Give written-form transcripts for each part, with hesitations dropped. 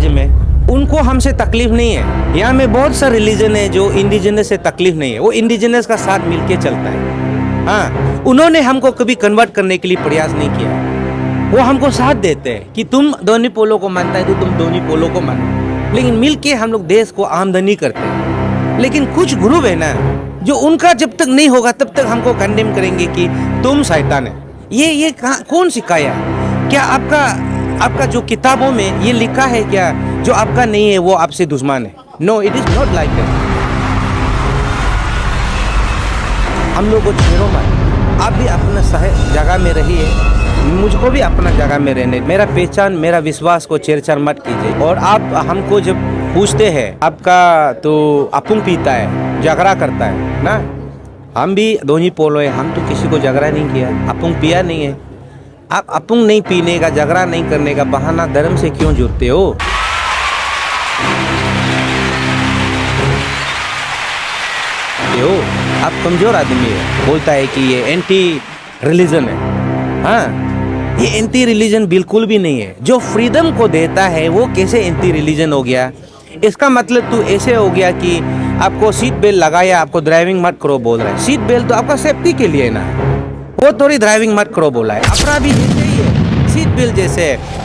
राज्य में उनको हमसे तकलीफ नहीं है। यहाँ में बहुत सा रिलीजन है जो इंडिजिनस से तकलीफ नहीं है, वो इंडिजिनस का साथ मिलके चलता है। हाँ, उन्होंने हमको कभी कन्वर्ट करने के लिए प्रयास नहीं किया। वो हमको साथ देते हैं कि तुम दोनी पोलो को मानता है तो तुम दोनी पोलो को मानो, लेकिन मिलके हम लोग देश को आमदनी करते हैं। लेकिन कुछ ग्रुप है ना जो उनका जब तक नहीं होगा तब तक हमको कंडेम करेंगे कि तुम शैतान है। ये कौन सिखाया? क्या आपका जो किताबों में ये लिखा है क्या जो आपका नहीं है वो आपसे दुश्मन है? No, it is not like that. हम लोग को छेड़ो मत, आप भी अपना जगह में रहिए, मुझको भी अपना जगह में रहने। मेरा पहचान, मेरा विश्वास को छेड़छाड़ मत कीजिए। और आप हमको जब पूछते हैं आपका तो अपुंग पीता है, झगड़ा करता है ना, हम भी दोनी पोलो है, हम तो किसी को झगड़ा नहीं किया, अपुंग पिया नहीं है। आप अपुंग नहीं पीने का, झगड़ा नहीं करने का बहाना धर्म से क्यों जुड़ते हो? आप कमजोर आदमी है, बोलता है कि ये एंटी रिलीजन है। हाँ, ये एंटी रिलीजन बिल्कुल भी नहीं है। जो फ्रीडम को देता है वो कैसे एंटी रिलीजन हो गया? इसका मतलब तू ऐसे हो गया कि आपको सीट बेल्ट लगाया, आपको ड्राइविंग मत करो बोल रहा है। सीट बेल्ट तो आपका सेफ्टी के लिए ना, वो थोड़ी ड्राइविंग मत करो बोला है। अपना भी जैसे ही है, सीट बेल्ट जैसे है।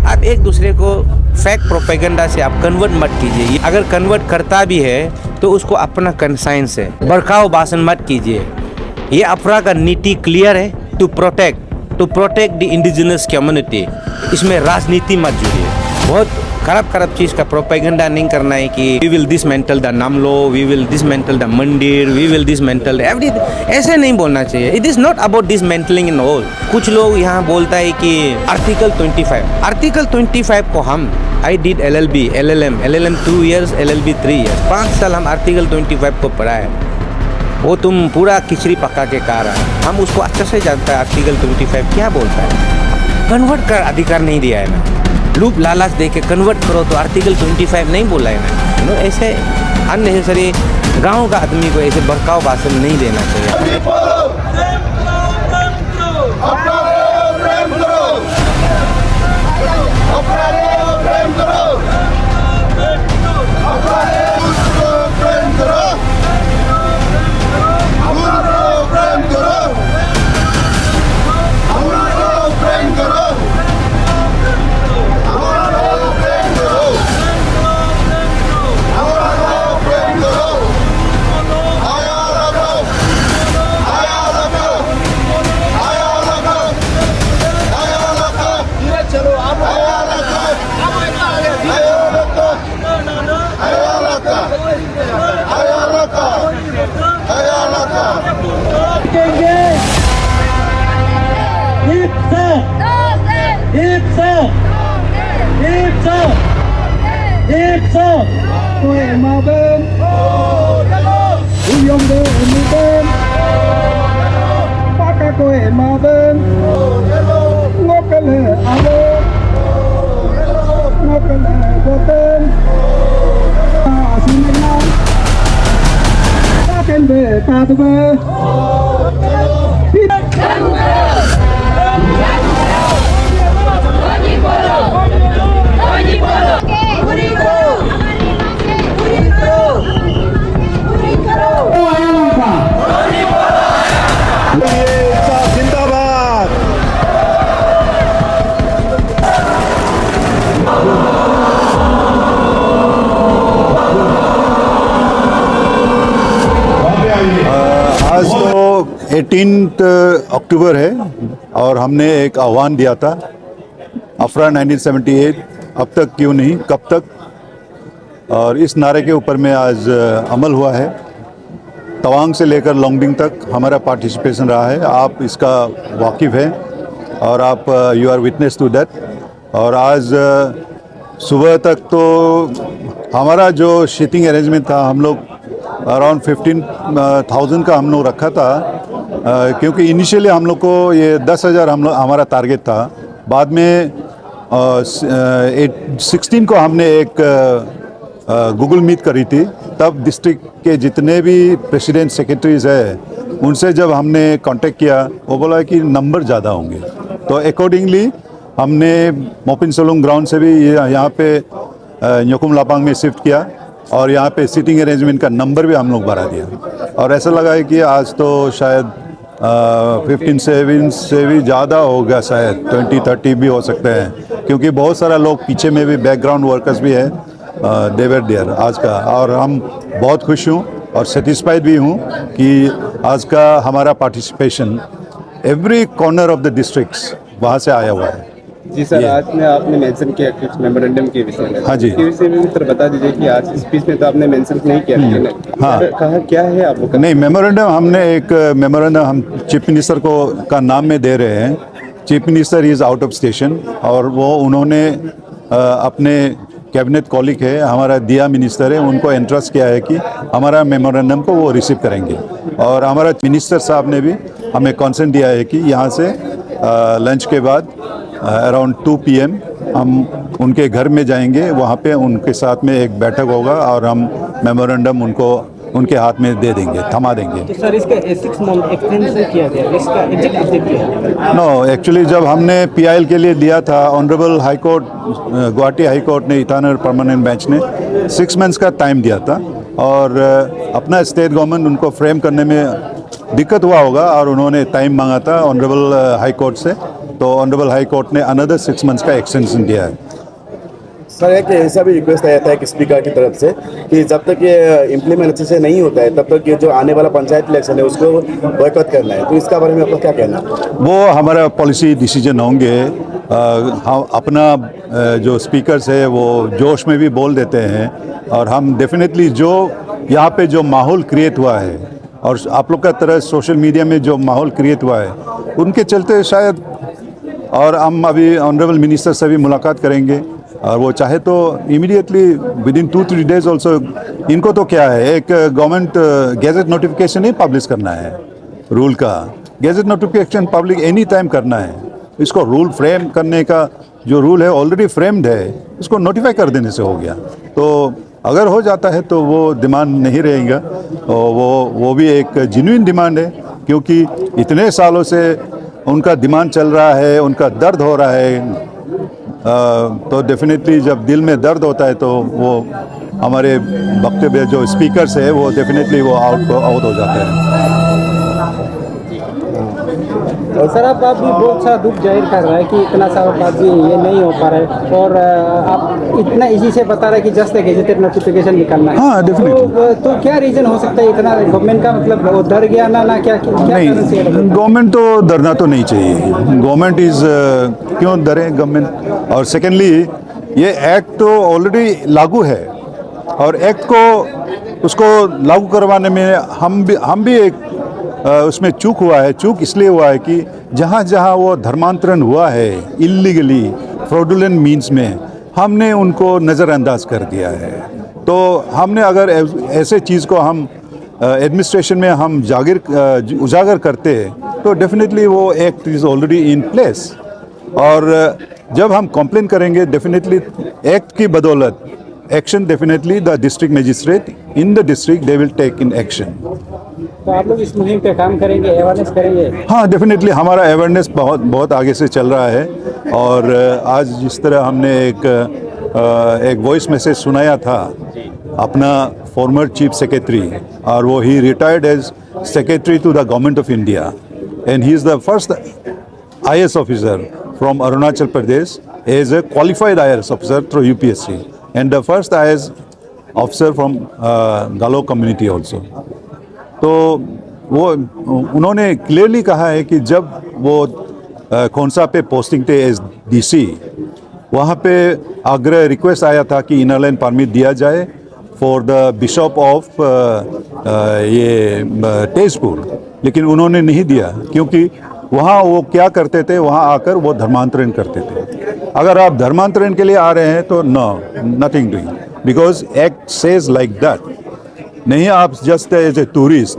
आप एक दूसरे को फेक प्रोपेगेंडा से आप कन्वर्ट मत कीजिए। अगर कन्वर्ट करता भी है तो उसको अपना कंसाइंस है, भड़काओ भाषण मत कीजिए। ये अपना का नीति क्लियर है, to protect the indigenous community. इसमें राजनीति मत जुड़िए। बहुत खराब चीज़ का प्रोपेगेंडा नहीं करना है कि we will dismantle the namlo, we will dismantle the mandir, we will dismantle everything. ऐसे नहीं बोलना चाहिए। It is not about dismantling in all. कुछ लोग यहाँ बोलता है कि आर्टिकल 25 को हम I did LLM 2 years, LLB 3 years, 5 साल हम आर्टिकल 25 को पढ़ा है। वो तुम पूरा खिचड़ी पका के कहा रहा, हम उसको अच्छे से जानता है आर्टिकल 25 क्या बोलता है। कन्वर्ट कर अधिकार नहीं दिया है ना, लूप लालच दे के कन्वर्ट करो तो आर्टिकल 25 नहीं बोला है ना। ऐसे अननेसेसरी गांव का आदमी को ऐसे भड़काऊ भाषण नहीं देना चाहिए। Kowe maben, uyong de maben, paka kowe maben, ngokele alo, ngokele boten, asinena, taken be tatbe. आज तो 18 अक्टूबर है और हमने एक आह्वान दिया था अफरा 1978 अब तक क्यों नहीं, कब तक, और इस नारे के ऊपर में आज अमल हुआ है। तवांग से लेकर लोंगडिंग तक हमारा पार्टिसिपेशन रहा है। आप इसका वाकिफ़ हैं और आप you are witness to that. और आज सुबह तक तो हमारा जो सीटिंग अरेंजमेंट था, हम लोग अराउंड 15,000 का हम लोग रखा था, क्योंकि इनिशियली हम लोग को ये 10,000 हमारा टारगेट था। बाद में 16 को हमने एक गूगल मीट करी थी, तब डिस्ट्रिक्ट के जितने भी प्रेसिडेंट सेक्रेटरीज है उनसे जब हमने कांटेक्ट किया, वो बोला कि नंबर ज़्यादा होंगे, तो अकॉर्डिंगली हमने मोपिन सलूंग ग्राउंड से भी यहाँ पे न्योकुम लापांग में शिफ्ट किया और यहाँ पे सीटिंग अरेंजमेंट का नंबर भी हम लोग बढ़ा दिया। और ऐसा लगा है कि आज तो शायद 15 से भी ज़्यादा होगा, शायद 20-30 भी हो सकते हैं, क्योंकि बहुत सारा लोग पीछे में भी बैकग्राउंड वर्कर्स भी है देवर देयर आज का। और हम बहुत खुश हूँ और सेटिस्फाइड भी हूँ कि आज का हमारा participation every corner of the districts वहाँ से आया हुआ है। जी सर, आज में आपने मेंशन किया कुछ मेमोरेंडम के विषय में। हाँ जी। इसके विषय में मित्र बता दीजिए कि आज स्पीच में तो आपने मेंशन नहीं किया, लेकिन हाँ। कहा क्या है आपको? नहीं, मेमोरेंडम हमने एक मेमोरेंडम हम चीफ मिनिस्टर को का नाम में दे रहे हैं। Chief minister is out of station और वो उन्होंने अपने कैबिनेट कॉलिग है, हमारा दिया मिनिस्टर है, उनको एंट्रस्ट किया है कि हमारा मेमोरेंडम को वो रिसीव करेंगे। और हमारा मिनिस्टर साहब ने भी हमें कंसेंट दिया है कि यहाँ से लंच के बाद अराउंड 2 PM हम उनके घर में जाएंगे, वहाँ पे उनके साथ में एक बैठक होगा और हम मेमोरेंडम उनके हाथ में दे देंगे, थमा देंगे। तो सर इसका 6 मंथ एक्सटेंशन किया गया, इसका एग्जैक्ट ऑब्जेक्ट क्या है? नो, एक्चुअली जब हमने PIL के लिए दिया था, honourable high court Guwahati high court ने, ईटानगर परमानेंट बेंच ने 6 मंथ्स का टाइम दिया था और अपना स्टेट गवर्नमेंट उनको फ्रेम करने में दिक्कत हुआ होगा और उन्होंने टाइम मांगा था ऑनरेबल हाई कोर्ट से, तो ऑनरेबल हाई कोर्ट ने अनदर 6 मंथ्स का एक्सटेंशन दिया है। सर, एक ऐसा भी रिक्वेस्ट आया था कि स्पीकर की तरफ से कि जब तक ये इम्प्लीमेंट अच्छे से नहीं होता है तब तक ये जो आने वाला पंचायत इलेक्शन है उसको बॉयकॉट करना है, तो इसका बारे में आपका क्या कहना है? वो हमारा पॉलिसी डिसीजन होंगे। हम अपना जो स्पीकर्स है वो जोश में भी बोल देते हैं और हम डेफिनेटली जो यहाँ पे जो माहौल क्रिएट हुआ है और आप लोग का तरह सोशल मीडिया में जो माहौल क्रिएट हुआ है उनके चलते शायद, और हम अभी ऑनरेबल मिनिस्टर से भी मुलाकात करेंगे और वो चाहे तो इमीडिएटली विदिन 2-3 डेज ऑल्सो, इनको तो क्या है, एक गवर्नमेंट गैजेट नोटिफिकेशन ही पब्लिश करना है रूल का। Gadget notification public any time करना है। इसको रूल फ्रेम करने का जो रूल है ऑलरेडी फ्रेम्ड है, इसको नोटिफाई कर देने से हो गया। तो अगर हो जाता है तो वो डिमांड नहीं रहेगा, और वो भी एक जेन्युइन डिमांड है, क्योंकि इतने सालों से उनका डिमांड चल रहा है, उनका दर्द हो रहा है। तो डेफिनेटली जब दिल में दर्द होता है तो वो हमारे वक्तव्य जो स्पीकर्स है वो डेफिनेटली वो आउट हो जाते हैं। और सर आप भी बहुत सा दुख जाहिर कर रहा है कि इतना सालों बाद भी ये नहीं हो पा रहा है, और आप इतना इसी से बता रहे हैं कि जस्ट गेजेटेड नोटिफिकेशन निकलना है। हाँ, definitely। तो क्या रीजन हो सकता है इतना गवर्नमेंट का, मतलब वो डर गया ना क्या नहीं, गवर्नमेंट तो डरना तो नहीं चाहिए। गवर्नमेंट क्यों डरे गवर्नमेंट? और सेकेंडली ये एक्ट तो ऑलरेडी लागू है और एक्ट को उसको लागू करवाने में हम भी एक उसमें चूक हुआ है। चूक इसलिए हुआ है कि जहाँ जहाँ वो धर्मांतरण हुआ है इल्लीगली फ्रॉडुलेंट मीन्स में, हमने उनको नज़रअंदाज कर दिया है। तो हमने अगर ऐसे चीज़ को हम एडमिनिस्ट्रेशन में हम उजागर करते तो डेफिनेटली वो act is already in place, और जब हम कंप्लेन करेंगे डेफिनेटली एक्ट की बदौलत action, definitely the district magistrate in the district they will take in action. तो आप लोग इस मुहिम पे काम करेंगे, अवेयरनेस करेंगे? हाँ, डेफिनेटली हमारा अवेयरनेस बहुत आगे से चल रहा है। और आज जिस तरह हमने एक वॉइस मैसेज सुनाया था अपना फॉर्मर चीफ सेक्रेटरी, और वो he retired as secretary to the government of India and he is the first IAS officer from Arunachal Pradesh as a qualified IAS officer through UPSC and the first IAS officer from Galo community also। तो वो उन्होंने clearly कहा है कि जब वो खोंसा पे posting थे एज DC, वहाँ पे आग्रह रिक्वेस्ट आया था कि इनर लाइन परमिट दिया जाए फॉर द बिशप ऑफ ये तेजपुर, लेकिन उन्होंने नहीं दिया, क्योंकि वहाँ वो क्या करते थे, वहाँ आकर वो धर्मांतरण करते थे। अगर आप धर्मांतरण के लिए आ रहे हैं तो no, nothing doing, because act says like that. नहीं, आप जस्ट एज ए टूरिस्ट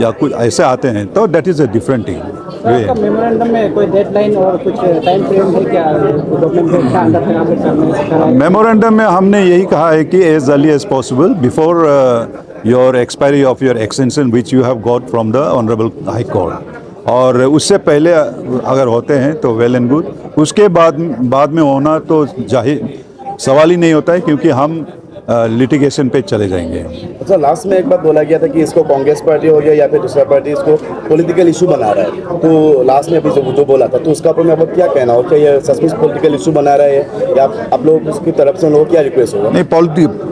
या कुछ ऐसे आते हैं तो that is a different thing. Sir, आपका मेमोरेंडम में कोई डेडलाइन और कुछ टाइम फ्रेम है क्या, डॉक्यूमेंट का अंदर तक करना? मेमोरेंडम में हमने यही कहा है कि as early as possible before your expiry of your extension which you have got from the honourable high court, और उससे पहले अगर होते हैं तो वेल एंड गुड, उसके बाद में होना तो जाहिर सवाल ही नहीं होता है, क्योंकि हम लिटिगेशन पे चले जाएंगे। अच्छा, लास्ट में एक बात बोला गया था कि इसको कांग्रेस पार्टी हो गया या फिर दूसरा पार्टी इसको पॉलिटिकल इशू बना रहा है, तो लास्ट में अभी जो बोला था, तो उसका ऊपर में अब क्या कहना हो? क्या ये सचमुच पॉलिटिकल इशू बना रहा है या आप लोग उसकी तरफ से उन लोगों को क्या रिक्वेस्ट होगा? नहीं,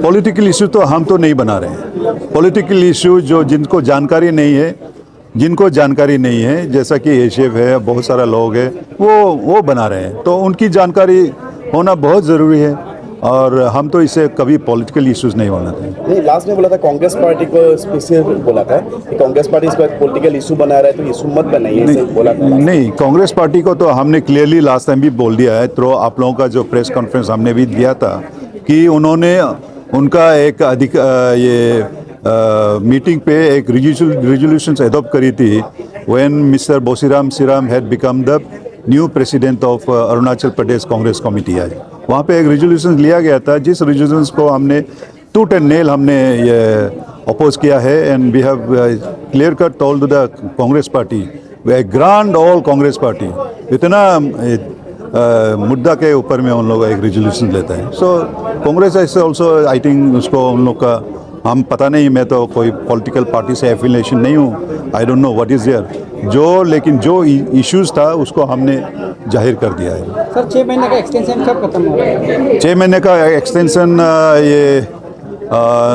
पॉलिटिकल इशू तो हम तो नहीं बना रहे हैं। पॉलिटिकल इशू जो जिनको जानकारी नहीं है, जैसा कि एशेफ है, बहुत सारा लोग हैं, वो बना रहे हैं, तो उनकी जानकारी होना बहुत ज़रूरी है, और हम तो इसे कभी पॉलिटिकल इश्यूज नहीं बनाते। नहीं, लास्ट में बोला था कांग्रेस पार्टी को स्पेशल बोला था कि कांग्रेस पार्टी इसको एक पॉलिटिकल इशू बना रहा है, तो इशू मत बनाइए, ऐसे बोला था। नहीं, कांग्रेस पार्टी को तो हमने क्लियरली लास्ट टाइम भी बोल दिया है, तो आप लोगों का जो प्रेस कॉन्फ्रेंस हमने भी दिया था कि उन्होंने उनका एक मीटिंग पे एक रेजोल्यूशंस एडॉप्ट करी थी when mister Bosiram Siram had become the new president of Arunachal Pradesh Congress committee. आज वहाँ पे एक रेजोल्यूशन लिया गया था, जिस रेजोल्यूशंस को हमने टूट एंड नेल हमने ये अपोज किया है, and we have clear cut told to the Congress party, we grand all Congress party इतना मुद्दा के ऊपर में उन लोग एक रेजोल्यूशन लेता है। सो कांग्रेस ऐसे ऑल्सो आई थिंक उसको उन लोग का हम पता नहीं, मैं तो कोई पॉलिटिकल पार्टी से एफिलिएशन नहीं हूँ, I don't know what is there, लेकिन जो इश्यूज था उसको हमने जाहिर कर दिया है। सर, 6 महीने का एक्सटेंशन कब खत्म हो रहा है? 6 महीने का एक्सटेंशन ये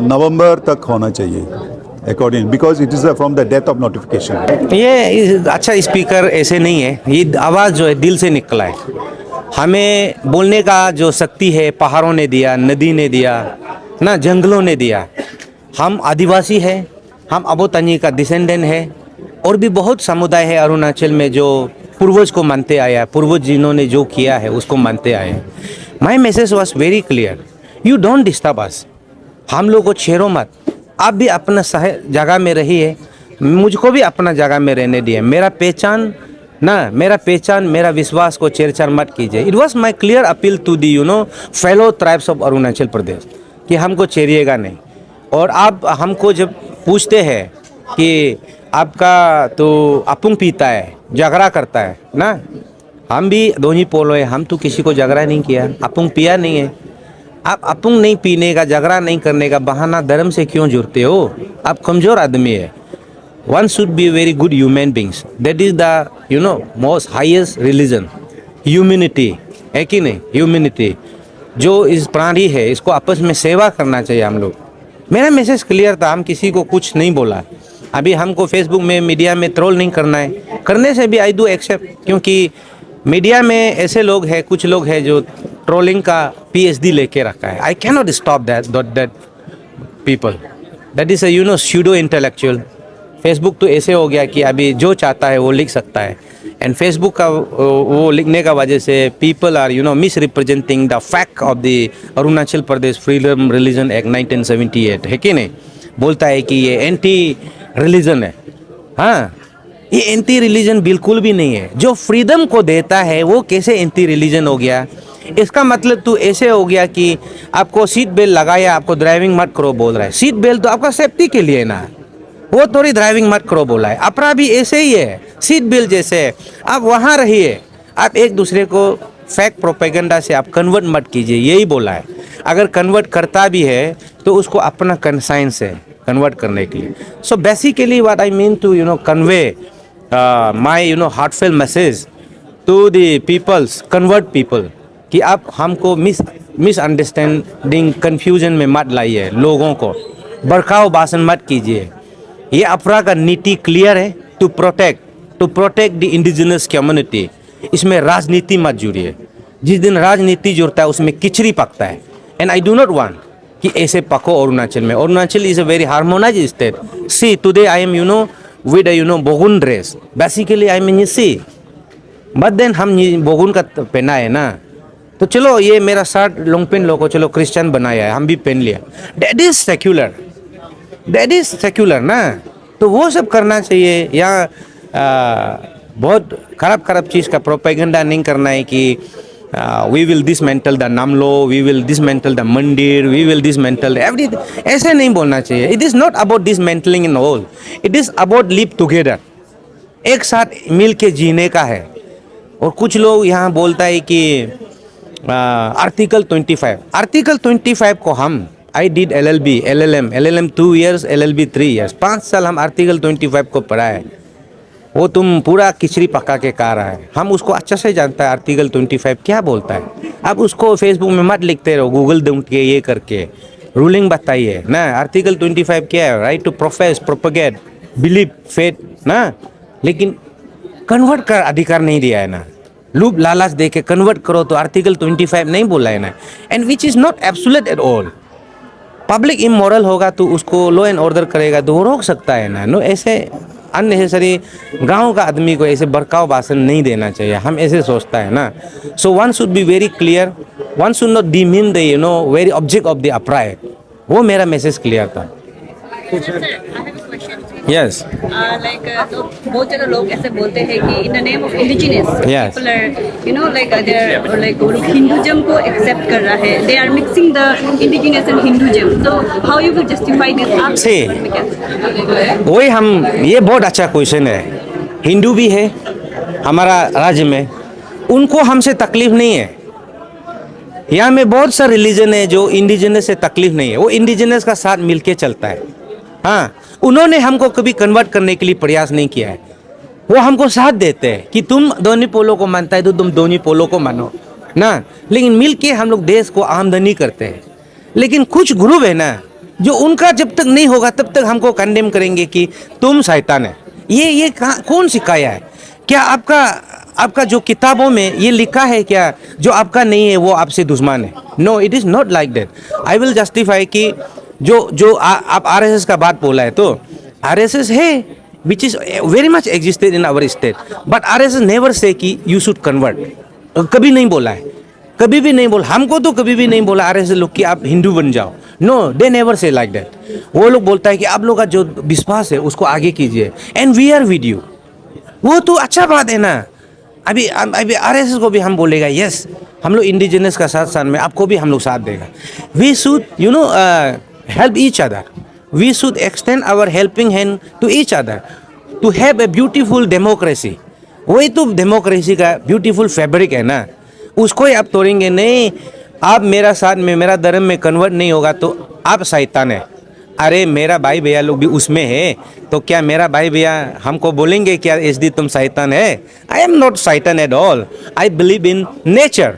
नवंबर तक होना चाहिए according, because it is from the date of notification. ये अच्छा स्पीकर ऐसे नहीं है, ये आवाज़ जो है दिल से निकला है। हमें बोलने का जो शक्ति है पहाड़ों ने दिया, नदी ने दिया ना, जंगलों ने दिया। हम आदिवासी हैं, हम अबोतनी का डिसेंडेंट है, और भी बहुत समुदाय है अरुणाचल में जो पूर्वज को मानते आया, पूर्वज जिन्होंने जो किया है उसको मानते आए। My message was very clear, you don't disturb अस, हम लोग को छेड़ो मत, आप भी अपना जगह में रहिए, मुझको भी अपना जगह में रहने दिए। मेरा पहचान, मेरा विश्वास को छेड़छाड़ मत कीजिए। It was my clear appeal to the fellow tribes of Arunachal Pradesh कि हमको छेड़िएगा नहीं। और आप हमको जब पूछते हैं कि आपका तो अपुंग पीता है, झगड़ा करता है ना, हम भी दोही पोलो है, हम तो किसी को झगड़ा नहीं किया, अपुंग पिया नहीं है। आप अपुंग नहीं पीने का, झगड़ा नहीं करने का बहाना धर्म से क्यों जुड़ते हो? आप कमज़ोर आदमी है। One should be very good human beings, that is the most highest religion, humanity है कि नहीं? ह्यूमैनिटी जो इस प्राणी है, इसको आपस में सेवा करना चाहिए हम लोग। मेरा मैसेज क्लियर था, हम किसी को कुछ नहीं बोला। अभी हमको फेसबुक में, मीडिया में ट्रोल नहीं करना है, करने से भी आई डू एक्सेप्ट, क्योंकि मीडिया में ऐसे लोग हैं, कुछ लोग हैं जो ट्रोलिंग का PhD लेके रखा है। I can not stop that people, that is a pseudo intellectual. Facebook तो ऐसे हो गया कि अभी जो चाहता है वो लिख सकता है, एंड फेसबुक का वो लिखने का वजह से people are misrepresenting the fact of the Arunachal Pradesh freedom religion act 1978 है कि नहीं? बोलता है कि ये एंटी रिलीजन है। हाँ, ये एंटी रिलीजन बिल्कुल भी नहीं है। जो फ्रीडम को देता है वो कैसे एंटी रिलीजन हो गया? इसका मतलब तो ऐसे हो गया कि आपको सीट बेल्ट लगाया, आपको ड्राइविंग मत करो बोल रहा है। सीट बेल्ट तो आपका सेफ्टी के लिए ना, वो थोड़ी ड्राइविंग मत करो बोला है। अपना भी ऐसे ही है, सीट बेल्ट जैसे आप वहाँ रहिए, आप एक दूसरे को फैक्ट प्रोपेगेंडा से आप कन्वर्ट मत कीजिए, यही बोला है। अगर कन्वर्ट करता भी है तो उसको अपना कंसाइंस है कन्वर्ट करने के लिए। So basically what I mean to convey my heartfelt message to the peoples, convert people, कि आप हमको मिसअंडरस्टैंडिंग कन्फ्यूजन में मत लाइए, लोगों को भड़काओ भाषण मत कीजिए। ये अफरा का नीति क्लियर है, to protect the indigenous community. इसमें राजनीति मत जुड़िए, जिस दिन राजनीति जुड़ता है उसमें किचड़ी पकता है, and I do not want कि ऐसे पको अरुणाचल में। Arunachal is a very harmonized state. See today I am with a Bogun dress, basically I mean see, but then हम बोगुन का पहना है ना, तो चलो ये मेरा शर्ट लॉन्ग पेंट लोगों चलो क्रिश्चियन बनाया है, हम भी पहन लिया, that is secular, that is secular ना। तो वो सब करना चाहिए। यहाँ बहुत खराब चीज़ का प्रोपेगेंडा नहीं करना है कि we will dismantle the namlo, we will dismantle the mandir, we will dismantle everything, ऐसे नहीं बोलना चाहिए। It is not about dismantling in all, it is about live together, एक साथ मिल के जीने का है। और कुछ लोग यहाँ बोलता है कि आर्टिकल 25 को हम I did LLM 2 years, LLB 3 years, 5 साल हम आर्टिकल 25 को पढ़ा है। वो तुम पूरा किचड़ी पका के कहा रहा है, हम उसको अच्छा से जानता है आर्टिकल 25 क्या बोलता है। अब उसको फेसबुक में मत लिखते रहो, गूगल ढूंढ के ये करके रूलिंग बताइए ना। आर्टिकल 25 क्या है? Right to profess, propagate, believe, faith ना। लेकिन कन्वर्ट कर अधिकार नहीं दिया है ना, लूप लालच दे के कन्वर्ट करो तो आर्टिकल 25 नहीं बोला है ना। And which is not absolute at all. Public immoral होगा तो उसको लॉ एंड ऑर्डर करेगा तो वो रोक सकता है ना। नो, ऐसे अननेसेसरी गांव का आदमी को ऐसे बरकाव भाषण नहीं देना चाहिए, हम ऐसे सोचता है ना। So one should be very clear, one should not demean the very object of the अपराय। वो मेरा मैसेज क्लियर था। यस, तो बहुत ज़्यादा लोग ऐसे बोलते हैं कि in the name of indigenous Yes. People are you know like they are like Hinduism को एक्सेप्ट कर रहा है, they are mixing the indigenous and Hinduism. तो how you will justify this? आप See. वही हम, ये बहुत अच्छा क्वेश्चन है। हिंदू भी है हमारा राज्य में, उनको हमसे तकलीफ नहीं है। यहाँ में बहुत सा रिलीजन है जो इंडिजिनस से तकलीफ नहीं है, वो इंडिजिनस का साथ मिलके चलता है। हाँ, उन्होंने हमको कभी कन्वर्ट करने के लिए प्रयास नहीं किया है, वो हमको साथ देते हैं कि तुम दोनों पोलों को मानता है तो तुम दोनों पोलों को मानो ना। लेकिन मिलके हम लोग देश को आमदनी करते हैं। लेकिन कुछ ग्रुप है ना जो उनका जब तक नहीं होगा तब तक हमको कंडेम करेंगे कि तुम शैतान है। ये कौन सिखाया है? क्या आपका जो किताबों में ये लिखा है क्या जो आपका नहीं है वो आपसे दुश्मन है? No, it is not like that. I will justify कि जो आप RSS का बात बोला है, तो RSS है which is very much existed in our state, but RSS never say कि यू शुड कन्वर्ट, कभी नहीं बोला है, कभी भी नहीं बोला। हमको तो कभी भी नहीं बोला RSS लोग कि आप हिंदू बन जाओ। No, they never say like that. वो लोग बोलता है कि आप लोग का जो विश्वास है उसको आगे कीजिए and we are with you. वो तो अच्छा बात है ना। अभी RSS को भी हम बोलेगा यस, हम लोग इंडिजिनस का साथ में आपको भी हम लोग साथ देगा। We should help each other, we should extend our helping hand to each other to have a beautiful democracy। वही तो डेमोक्रेसी का ब्यूटीफुल फैब्रिक है ना, उसको ही आप तोड़ेंगे नहीं। आप मेरा साथ में, मेरा धर्म में कन्वर्ट नहीं होगा तो आप शैतान है। अरे मेरा भाई भैया लोग भी उसमें है, तो क्या मेरा भाई भैया हमको बोलेंगे क्या SD तुम शैतान है? आई एम नॉट शैतान at all. I believe in nature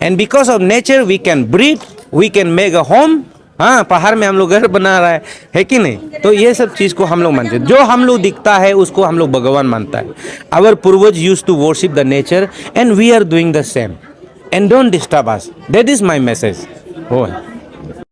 and because of nature we can breathe, we can make a home. हाँ, पहाड़ में हम लोग घर बना रहा है कि नहीं? तो ये सब चीज़ को हम लोग मानते हैं। जो हम लोग दिखता है उसको हम लोग भगवान मानता है। आवर पूर्वज used to worship the nature and we are doing the same and don't disturb us. That is my message. हो